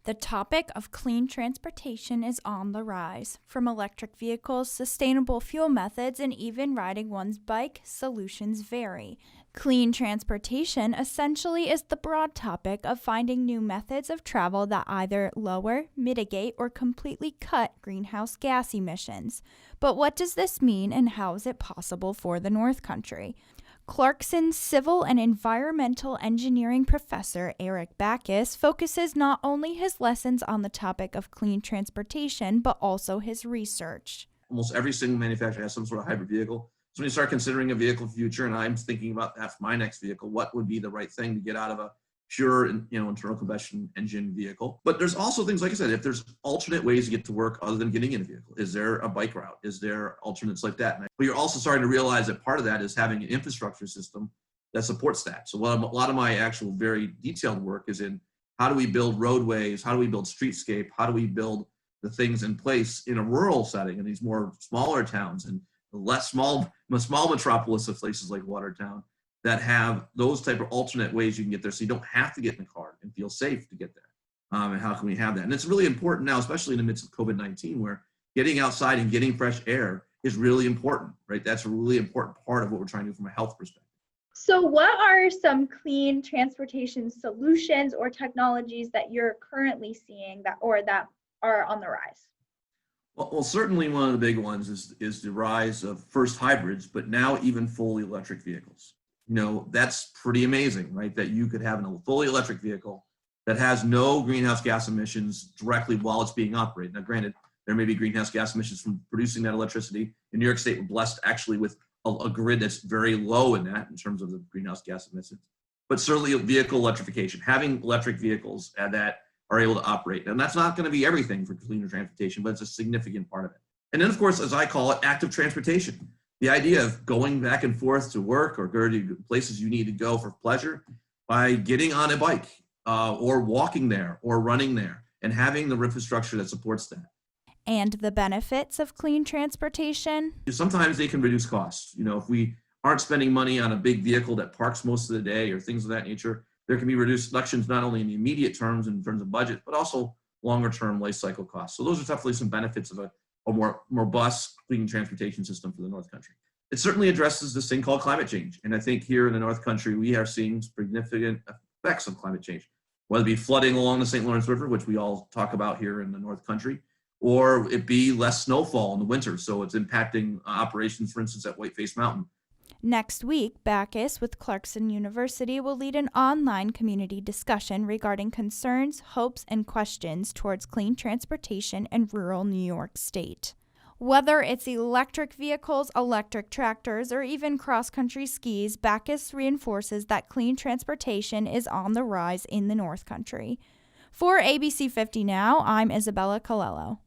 The topic of clean transportation is on the rise. From electric vehicles, sustainable fuel methods, and even riding one's bike, solutions vary. Clean transportation essentially is the broad topic of finding new methods of travel that either lower, mitigate, or completely cut greenhouse gas emissions. But what does this mean, and how is it possible for the North Country? Clarkson civil and environmental engineering professor Eric Backus focuses not only his lessons on the topic of clean transportation, but also his research. Almost every single manufacturer has some sort of hybrid vehicle. So when you start considering a vehicle future, and I'm thinking about that for my next vehicle, what would be the right thing to get out of a pure, internal combustion engine vehicle? But there's also things, like I said, if there's alternate ways to get to work other than getting in a vehicle, is there a bike route? Is there alternates like that? But you're also starting to realize that part of that is having an infrastructure system that supports that. So a lot of my actual very detailed work is in how do we build roadways? How do we build streetscape? How do we build the things in place in a rural setting in these more smaller towns and small metropolis of places like Watertown that have those type of alternate ways you can get there, so you don't have to get in a car and feel safe to get there. And how can we have that? And it's really important now, especially in the midst of COVID-19, where getting outside and getting fresh air is really important, right? That's a really important part of what we're trying to do from a health perspective. So what are some clean transportation solutions or technologies that you're currently seeing that are on the rise? Well, certainly one of the big ones is the rise of first hybrids, but now even fully electric vehicles. That's pretty amazing, right? That you could have a fully electric vehicle that has no greenhouse gas emissions directly while it's being operated. Now, granted, there may be greenhouse gas emissions from producing that electricity. In New York State, we're blessed actually with a grid that's very low in that in terms of the greenhouse gas emissions. But certainly vehicle electrification, having electric vehicles that are able to operate. And that's not going to be everything for cleaner transportation, but it's a significant part of it. And then, of course, as I call it, active transportation. The idea of going back and forth to work or go to places you need to go for pleasure by getting on a bike or walking there or running there and having the infrastructure that supports that. And the benefits of clean transportation? Sometimes they can reduce costs. If we aren't spending money on a big vehicle that parks most of the day or things of that nature, there can be reductions not only in the immediate terms in terms of budget, but also longer term life cycle costs. So those are definitely some benefits of a more robust clean transportation system for the North Country. It certainly addresses this thing called climate change. And I think here in the North Country, we are seeing significant effects of climate change, whether it be flooding along the St. Lawrence River, which we all talk about here in the North Country, or it be less snowfall in the winter. So it's impacting operations, for instance, at Whiteface Mountain. Next week, Backus with Clarkson University will lead an online community discussion regarding concerns, hopes, and questions towards clean transportation in rural New York State. Whether it's electric vehicles, electric tractors, or even cross-country skis, Backus reinforces that clean transportation is on the rise in the North Country. For ABC 50 Now, I'm Isabella Colello.